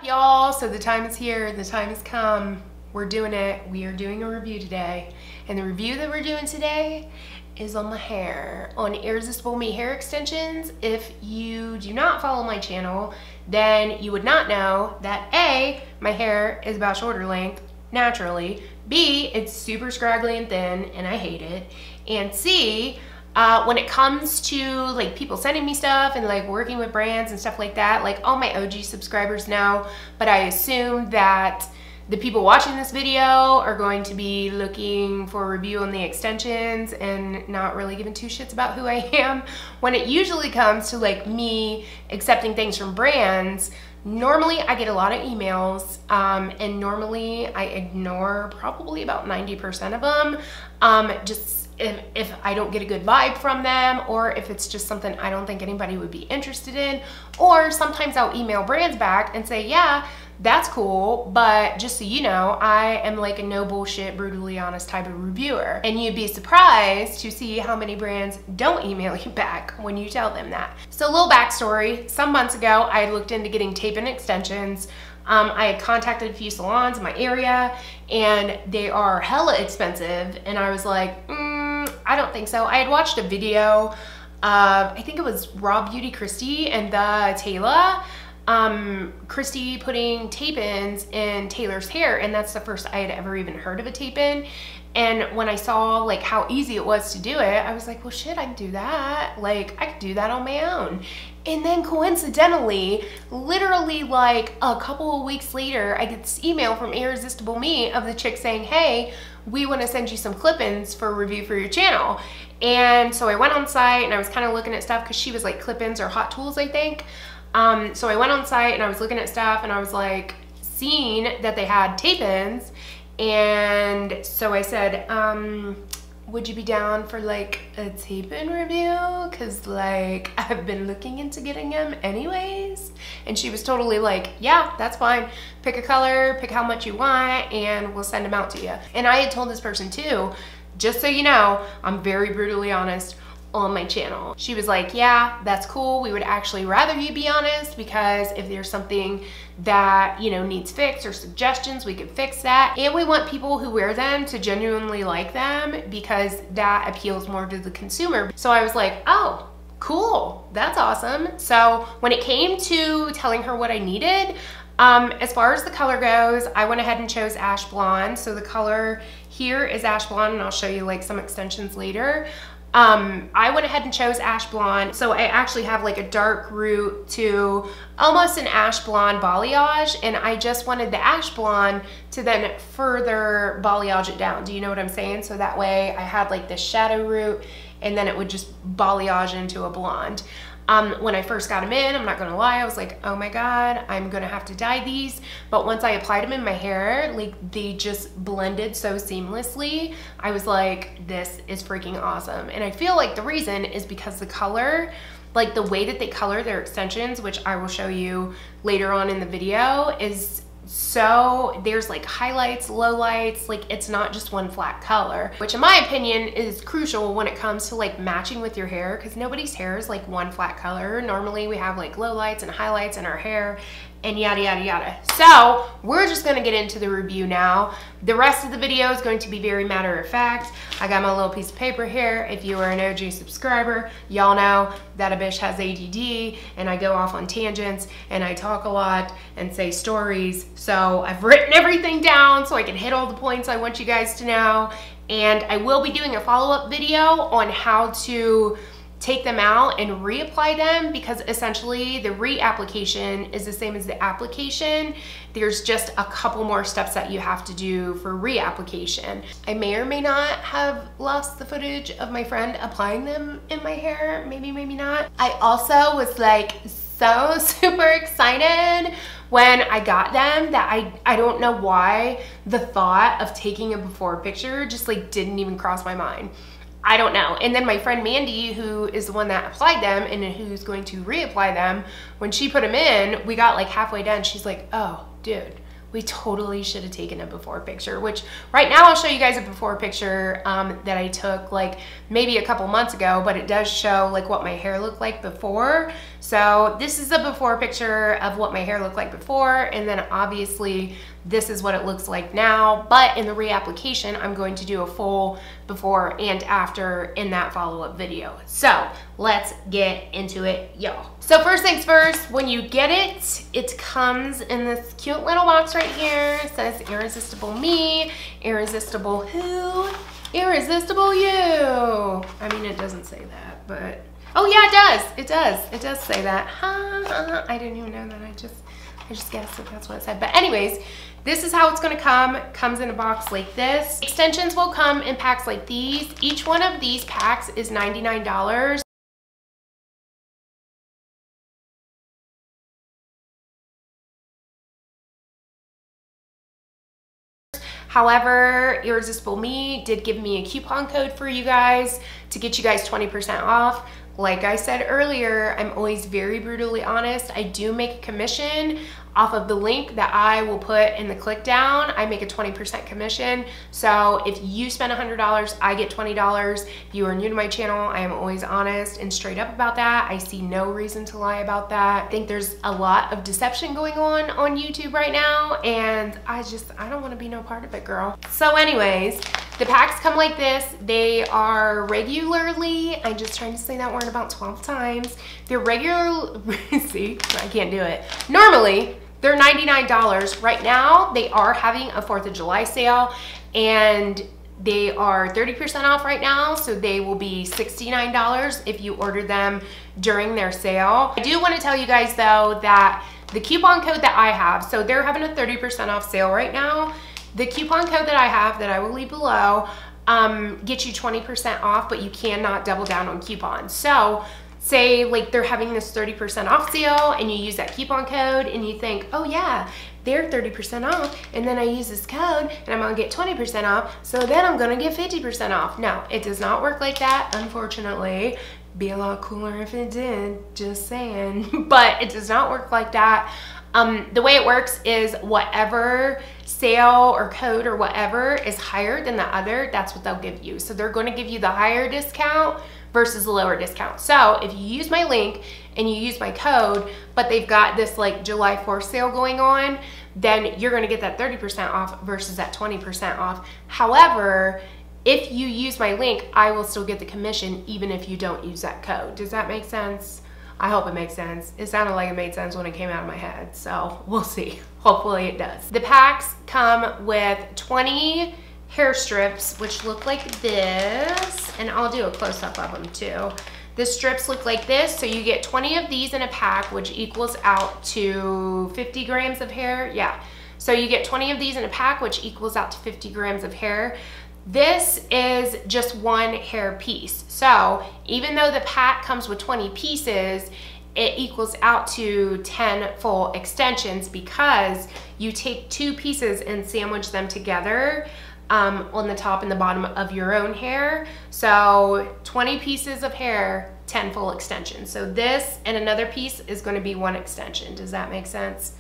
up, y'all? So the time is here, the time has come. We're doing it. We are doing a review today. And the review that we're doing today is on my hair, on Irresistible Me hair extensions. If you do not follow my channel, then you would not know that A, my hair is about shoulder length naturally, B, it's super scraggly and thin and I hate it, and C, when it comes to like people sending me stuff and like working with brands and stuff like that, like all my OG subscribers know, but I assume that the people watching this video are going to be looking for a review on the extensions and not really giving two shits about who I am. When it usually comes to like me accepting things from brands, normally I get a lot of emails and normally I ignore probably about 90% of them. Just if I don't get a good vibe from them, or if it's just something I don't think anybody would be interested in, or sometimes I'll email brands back and say, yeah, that's cool, but just so you know, I am like a no bullshit, brutally honest type of reviewer. And you'd be surprised to see how many brands don't email you back when you tell them that. So a little backstory, some months ago, I looked into getting tape-in extensions. I had contacted a few salons in my area and they are hella expensive. And I was like, I don't think so. I had watched a video of, I think it was Raw Beauty Christy and the Taylor. Christy putting tape-ins in Taylor's hair, and that's the first I had ever even heard of a tape-in. And when I saw like how easy it was to do it, I was like, well shit, I can do that. Like I could do that on my own. And then coincidentally, literally like a couple of weeks later, I get this email from Irresistible Me of the chick saying, hey, we want to send you some clip-ins for a review for your channel. And so I went on site and I was kind of looking at stuff because she was like clip-ins or hot tools, I think. So I went on site and I was looking at stuff and I was like seeing that they had tape-ins, and so I said, would you be down for like a tape-in review? Cause like I've been looking into getting them anyways. And she was totally like, yeah, that's fine. Pick a color, pick how much you want, and we'll send them out to you. And I had told this person too, just so you know, I'm very brutally honest on my channel. She was like, yeah, that's cool. We would actually rather you be honest, because if there's something that, you know, needs fixed or suggestions, we could fix that. And we want people who wear them to genuinely like them, because that appeals more to the consumer. So I was like, oh, cool, that's awesome. So when it came to telling her what I needed, as far as the color goes, I went ahead and chose ash blonde. So the color here is ash blonde, and I'll show you like some extensions later. I went ahead and chose ash blonde. So I actually have like a dark root to almost an ash blonde balayage, and I just wanted the ash blonde to then further balayage it down. Do you know what I'm saying? So that way I had like this shadow root and then it would just balayage into a blonde. When I first got them in, I'm not gonna lie, I was like, oh my God, I'm gonna have to dye these. But once I applied them in my hair, like they just blended so seamlessly. I was like, this is freaking awesome. And I feel like the reason is because the color, like the way that they color their extensions, which I will show you later on in the video, is so there's like highlights, lowlights, like it's not just one flat color, which in my opinion is crucial when it comes to like matching with your hair, because nobody's hair is like one flat color. Normally we have like lowlights and highlights in our hair and yada yada yada. So we're just gonna get into the review now. The rest of the video is going to be very matter of fact. I got my little piece of paper here. If you are an OG subscriber, y'all know that a bitch has ADD and I go off on tangents and I talk a lot and say stories. So I've written everything down so I can hit all the points I want you guys to know. And I will be doing a follow-up video on how to take them out and reapply them, because essentially the reapplication is the same as the application. There's just a couple more steps that you have to do for reapplication. I may or may not have lost the footage of my friend applying them in my hair, maybe, maybe not. I also was like so super excited when I got them that I don't know why the thought of taking a before picture just like didn't even cross my mind. I don't know. And then my friend Mandy, who is the one that applied them and who's going to reapply them, when she put them in, we got like halfway done. She's like, oh, dude, We totally should have taken a before picture, which right now I'll show you guys a before picture that I took like maybe a couple months ago, but it does show like what my hair looked like before. So this is a before picture of what my hair looked like before, and then obviously this is what it looks like now, but in the reapplication, I'm going to do a full before and after in that follow-up video. So let's get into it, y'all. So first things first, when you get it, it comes in this cute little box right here. It says Irresistible Me, Irresistible Who, Irresistible You. I mean, it doesn't say that, but, oh yeah, it does. It does. It does say that. I didn't even know that. I just guessed that that's what it said. But anyways, this is how it's gonna come. It comes in a box like this. Extensions will come in packs like these. Each one of these packs is $99. However, Irresistible Me did give me a coupon code for you guys to get you guys 20% off. Like I said earlier, I'm always very brutally honest. I do make a commission off of the link that I will put in the click down. I make a 20% commission. So if you spend $100, I get $20. If you are new to my channel, I am always honest and straight up about that. I see no reason to lie about that. I think there's a lot of deception going on YouTube right now, and I don't want to be no part of it, girl. So anyways, the packs come like this. They are regularly, I'm just trying to say that word about 12 times. They're regular, see, I can't do it. Normally, they're $99. Right now, they are having a 4th of July sale, and they are 30% off right now, so they will be $69 if you order them during their sale. I do want to tell you guys though that the coupon code that I have, so they're having a 30% off sale right now. The coupon code that I have that I will leave below gets you 20% off, but you cannot double down on coupons. So say like they're having this 30% off sale and you use that coupon code and you think, oh yeah, they're 30% off, and then I use this code and I'm gonna get 20% off, so then I'm gonna get 50% off. No, it does not work like that, unfortunately. Be a lot cooler if it did, just saying. But it does not work like that. The way it works is whatever sale or code or whatever is higher than the other, that's what they'll give you. So they're going to give you the higher discount versus the lower discount. So if you use my link and you use my code, but they've got this like July 4th sale going on, then you're going to get that 30% off versus that 20% off. However, if you use my link, I will still get the commission even if you don't use that code. Does that make sense? I hope it makes sense. It sounded like it made sense when it came out of my head, so we'll see. Hopefully it does. The packs come with 20 hair strips, which look like this, and I'll do a close-up of them too. The strips look like this, so you get 20 of these in a pack, which equals out to 50 grams of hair. Yeah, so you get 20 of these in a pack, which equals out to 50 grams of hair. This is just one hair piece. So even though the pack comes with 20 pieces, it equals out to 10 full extensions because you take 2 pieces and sandwich them together on the top and the bottom of your own hair. So 20 pieces of hair, 10 full extensions. So this and another piece is going to be 1 extension. Does that make sense?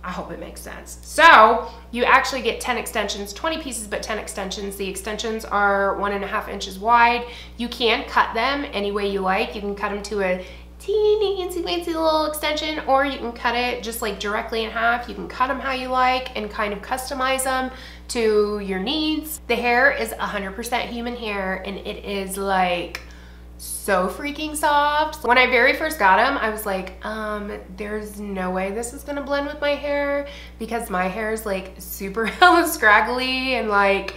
I hope it makes sense. So you actually get 10 extensions, 20 pieces, but 10 extensions. The extensions are 1.5 inches wide. You can cut them any way you like. You can cut them to a teeny fancy little extension, or you can cut it just like directly in half. You can cut them how you like and kind of customize them to your needs. The hair is 100% human hair, and it is like so freaking soft. When I very first got them, I was like, there's no way this is gonna blend with my hair, because my hair is like super hella scraggly and like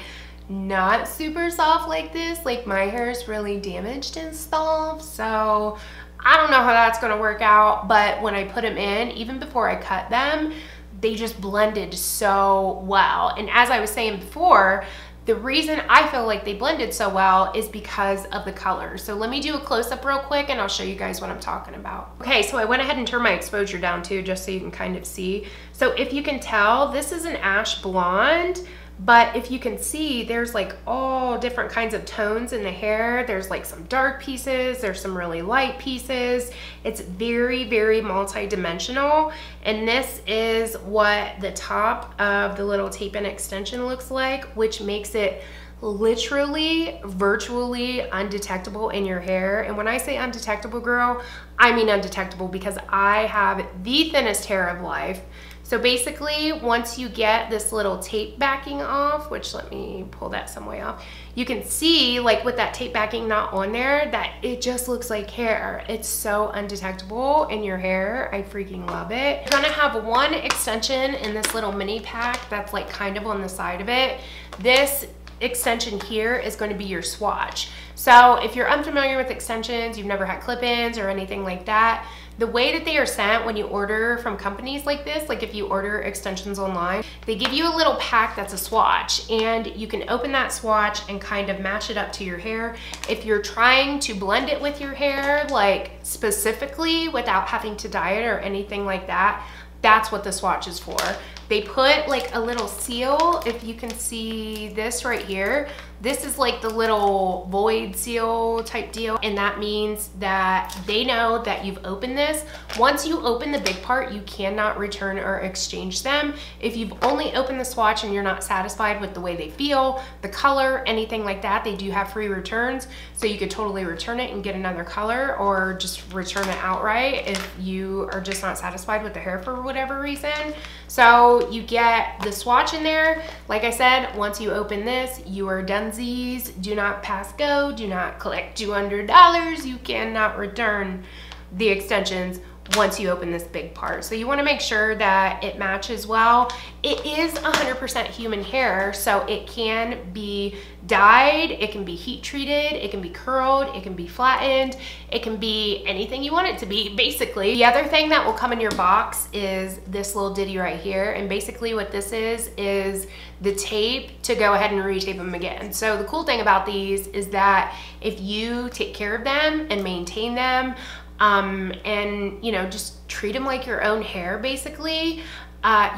not super soft like this. Like my hair is really damaged and stuff, so I don't know how that's gonna work out. But when I put them in, even before I cut them, they just blended so well. And as I was saying before, the reason I feel like they blended so well is because of the color. So let me do a close-up real quick and I'll show you guys what I'm talking about. Okay, so I went ahead and turned my exposure down too, just so you can kind of see. So if you can tell, this is an ash blonde, But if you can see, there's like all different kinds of tones in the hair. There's like some dark pieces, there's some really light pieces. It's very, very multi-dimensional. And this is what the top of the little tape-in extension looks like, which makes it literally virtually undetectable in your hair. And when I say undetectable, girl, I mean undetectable, because I have the thinnest hair of life. So basically, once you get this little tape backing off, which let me pull that some way off, you can see, like with that tape backing not on there, that it just looks like hair. It's so undetectable in your hair. I freaking love it. You're gonna have one extension in this little mini pack that's like kind of on the side of it. This extension here is going to be your swatch. So if you're unfamiliar with extensions, you've never had clip-ins or anything like that, the way that they are sent when you order from companies like this, like if you order extensions online, they give you a little pack that's a swatch, and you can open that swatch and kind of match it up to your hair. If you're trying to blend it with your hair, like specifically without having to dye it or anything like that, that's what the swatch is for. They put like a little seal, if you can see this right here. This is like the little void seal type deal, and that means that they know that you've opened this. Once you open the big part, you cannot return or exchange them. If you've only opened the swatch and you're not satisfied with the way they feel, the color, anything like that, they do have free returns. So you could totally return it and get another color, or just return it outright if you are just not satisfied with the hair for whatever reason. So you get the swatch in there. Like I said, once you open this, you are done. Do not pass go, do not collect $200. You cannot return the extensions once you open this big part. So you want to make sure that it matches well. It is 100% human hair, so it can be dyed, it can be heat treated, it can be curled, it can be flattened, it can be anything you want it to be, basically. The other thing that will come in your box is this little ditty right here, and basically what this is the tape to go ahead and retape them again. So the cool thing about these is that if you take care of them and maintain them, and you know, just treat them like your own hair, basically,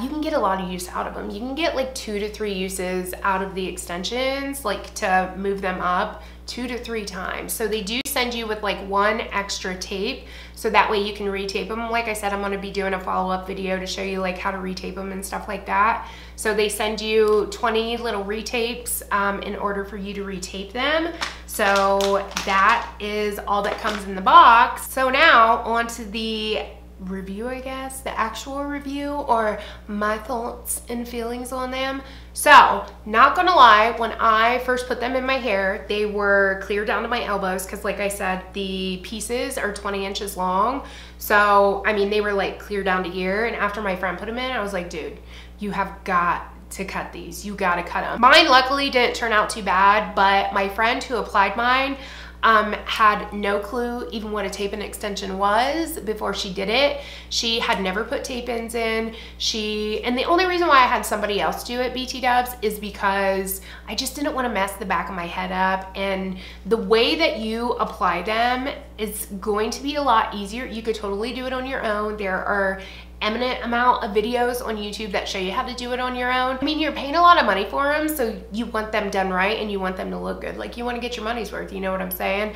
you can get a lot of use out of them. You can get like 2 to 3 uses out of the extensions, like to move them up 2 to 3 times. So they do send you with like 1 extra tape, so that way you can retape them. Like I said, I'm going to be doing a follow-up video to show you like how to retape them and stuff like that. So they send you 20 little retapes in order for you to retape them. So that is all that comes in the box. So now on to the review, I guess, the actual review, or my thoughts and feelings on them. So, not gonna lie, when I first put them in my hair, they were clear down to my elbows, because like I said, the pieces are 20 inches long. So, I mean, they were like clear down to here, and after my friend put them in, I was like, dude, you have got to cut these. You gotta cut them. Mine luckily didn't turn out too bad, but my friend who applied mine had no clue even what a tape-in extension was before she did it. She had never put tape-ins in. And the only reason why I had somebody else do it, BT dubs, is because I just didn't want to mess the back of my head up. And the way that you apply them is going to be a lot easier. You could totally do it on your own. There are eminent amount of videos on YouTube that show you how to do it on your own. I mean, you're paying a lot of money for them, so you want them done right and you want them to look good. Like, you want to get your money's worth, you know what I'm saying?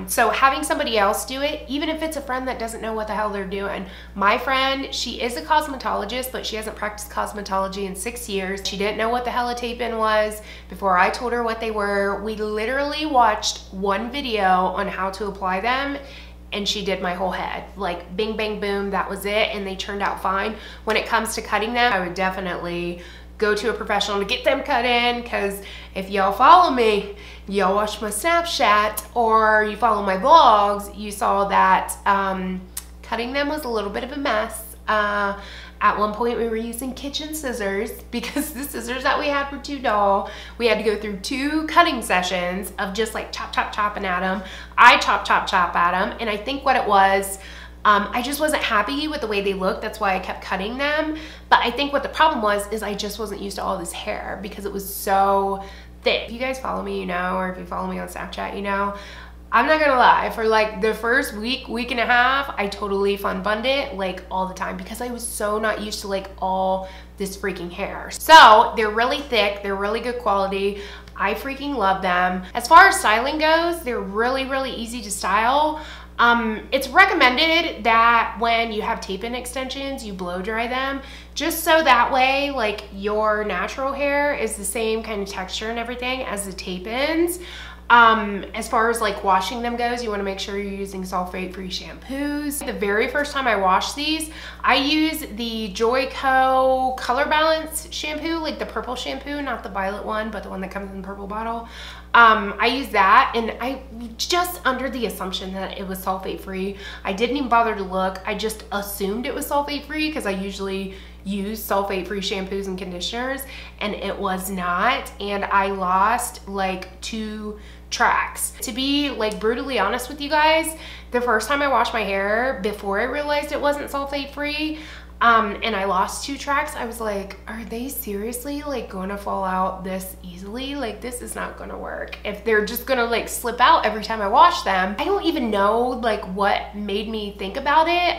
So having somebody else do it, even if it's a friend that doesn't know what the hell they're doing. My friend, she is a cosmetologist, but she hasn't practiced cosmetology in 6 years. She didn't know what the hell a tape-in was before I told her what they were. We literally watched one video on how to apply them, and she did my whole head. Like, bing, bang, boom, that was it, and they turned out fine. When it comes to cutting them, I would definitely go to a professional to get them cut in, because if y'all follow me, y'all watch my Snapchat, or you follow my vlogs, you saw that cutting them was a little bit of a mess. At one point we were using kitchen scissors, because the scissors that we had were too dull. We had to go through 2 cutting sessions of just like chopping at them. I chop at them, and I think what it was, I just wasn't happy with the way they looked. That's why I kept cutting them. But I think what the problem was is I just wasn't used to all this hair, because it was so thick. If you guys follow me, you know, or if you follow me on Snapchat, you know, I'm not gonna lie, for like the first week and a half, I totally fun bunned it like all the time because I was so not used to like all this freaking hair. So they're really thick, they're really good quality. I freaking love them. As far as styling goes, they're really, really easy to style. It's recommended that when you have tape-in extensions, you blow dry them, just so that way like your natural hair is the same kind of texture and everything as the tape-ins. As far as like washing them goes, you want to make sure you're using sulfate-free shampoos. The very first time I washed these, I used the Joico Color Balance shampoo, like the purple shampoo, not the violet one, but the one that comes in the purple bottle. I used that, and I just under the assumption that it was sulfate-free. I didn't even bother to look. I just assumed it was sulfate-free because I usually use sulfate-free shampoos and conditioners, and it was not, and I lost like 2 tracks. To be like brutally honest with you guys, the first time I washed my hair, before I realized it wasn't sulfate-free, and I lost 2 tracks, I was like, are they seriously like gonna fall out this easily? Like, this is not gonna work. If they're just gonna like slip out every time I wash them. I don't even know like what made me think about it.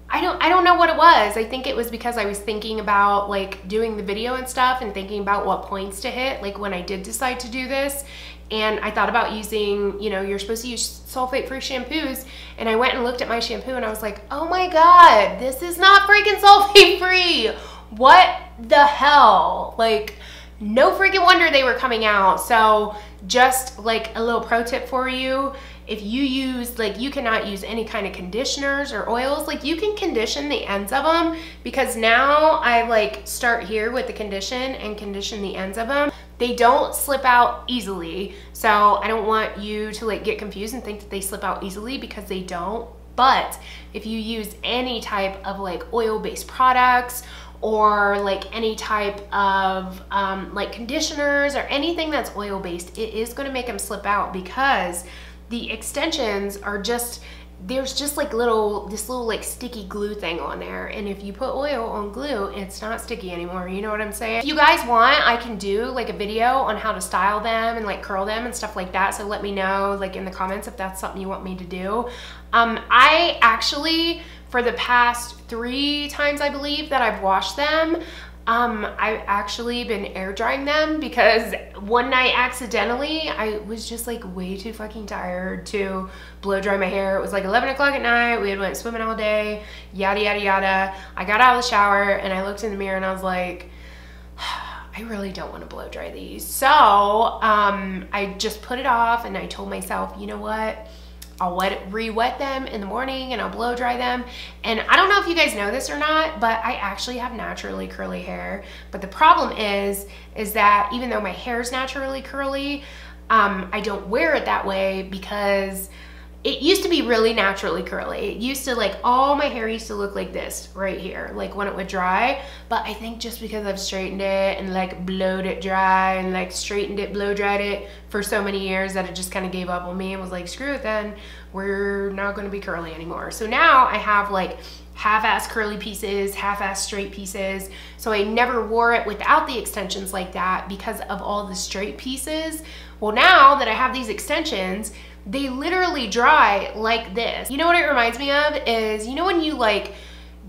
I don't know what it was. I think it was because I was thinking about like doing the video and stuff and thinking about what points to hit, like when I did decide to do this. And I thought about using, you know, you're supposed to use sulfate-free shampoos, and I went and looked at my shampoo and I was like, oh my God, this is not freaking sulfate-free. What the hell? Like, no freaking wonder they were coming out. So just like a little pro tip for you, if you use, like, you cannot use any kind of conditioners or oils, like you can condition the ends of them, because now I like start here with the condition and condition the ends of them. They don't slip out easily. So I don't want you to like get confused and think that they slip out easily, because they don't. But if you use any type of like oil-based products, or like any type of like conditioners or anything that's oil-based, it is going to make them slip out, because the extensions are just, there's just like this little like sticky glue thing on there, and if you put oil on glue, it's not sticky anymore. You know what I'm saying? If you guys want, I can do like a video on how to style them and like curl them and stuff like that, so let me know like in the comments if that's something you want me to do. I actually, for the past 3 times I believe that I've washed them, I've actually been air drying them, because one night accidentally, I was just like way too fucking tired to blow dry my hair. It was like 11 o'clock at night. We had went swimming all day, yada, yada, yada. I got out of the shower and I looked in the mirror and I was like, I really don't want to blow dry these. So I just put it off, and I told myself, you know what? I'll re-wet them in the morning and I'll blow dry them. And I don't know if you guys know this or not, but I actually have naturally curly hair. But the problem is that even though my hair is naturally curly, I don't wear it that way, because it used to be really naturally curly. It used to, like, all my hair used to look like this right here, like when it would dry. But I think just because I've straightened it and like blowed it dry and like straightened it, blow dried it for so many years, that it just kind of gave up on me and was like, screw it then, we're not going to be curly anymore. So now I have like half-ass curly pieces, half-ass straight pieces. So I never wore it without the extensions like that because of all the straight pieces. Well, now that I have these extensions, they literally dry like this. You know what it reminds me of is, you know when you like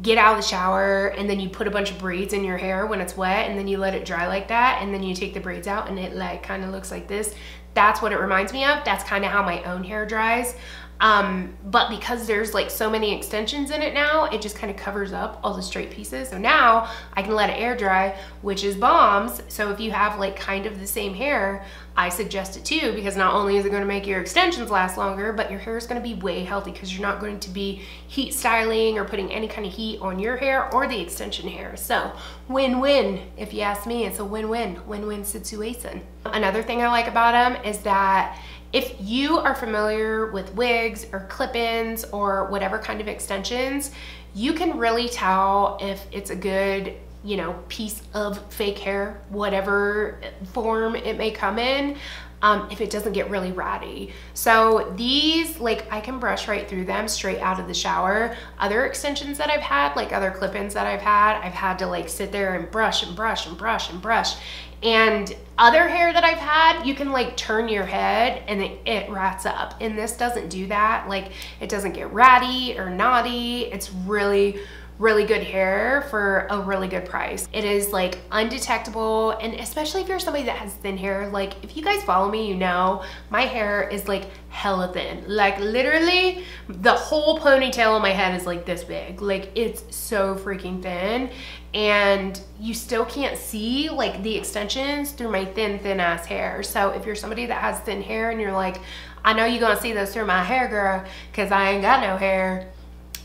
get out of the shower and then you put a bunch of braids in your hair when it's wet, and then you let it dry like that, and then you take the braids out and it like kind of looks like this? That's what it reminds me of. That's kind of how my own hair dries. But because there's like so many extensions in it now, it just kind of covers up all the straight pieces. So now I can let it air dry, which is bombs. So if you have like kind of the same hair, I suggest it too, because not only is it going to make your extensions last longer, but your hair is going to be way healthy, because you're not going to be heat styling or putting any kind of heat on your hair or the extension hair. So win-win. If you ask me, it's a win-win, win-win situation. Another thing I like about them is that if you are familiar with wigs or clip-ins or whatever kind of extensions, you can really tell if it's a good, you know, piece of fake hair, whatever form it may come in. if it doesn't get really ratty. So these, like, I can brush right through them straight out of the shower. Other extensions that I've had, like other clip-ins that I've had to like sit there and brush and brush and brush and brush. And other hair that I've had, you can like turn your head and it rats up. And this doesn't do that. Like, it doesn't get ratty or knotty. It's really, really good hair for a really good price. It is like undetectable, and especially if you're somebody that has thin hair, like if you guys follow me, you know my hair is like hella thin. Like literally the whole ponytail on my head is like this big. Like, it's so freaking thin, and you still can't see like the extensions through my thin ass hair. So if you're somebody that has thin hair and you're like, I know you're gonna see those through my hair, girl, because I ain't got no hair.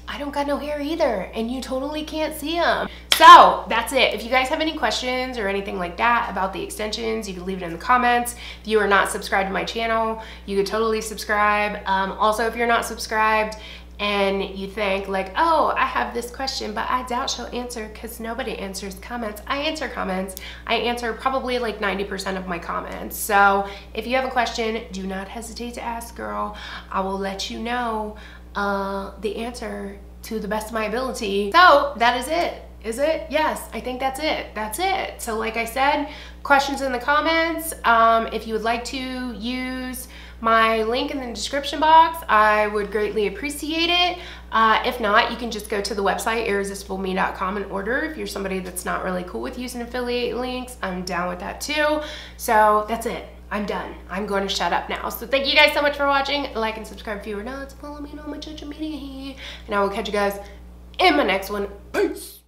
I don't got no hair either, and you totally can't see them. So that's it. If you guys have any questions or anything like that about the extensions, you can leave it in the comments. If you are not subscribed to my channel, you could totally subscribe. Also, if you're not subscribed and you think like, oh, I have this question, but I doubt she'll answer because nobody answers comments. I answer comments. I answer probably like 90% of my comments. So if you have a question, do not hesitate to ask, girl. I will let you know the answer to the best of my ability. So that is it. Is it? Yes, I think that's it. That's it. So like I said, questions in the comments. If you would like to use my link in the description box, I would greatly appreciate it. If not, you can just go to the website, irresistibleme.com, and order. If you're somebody that's not really cool with using affiliate links, I'm down with that too. So that's it. I'm done. I'm going to shut up now. So thank you guys so much for watching. Like and subscribe if you are not. Follow me on my social media. And I will catch you guys in my next one. Peace.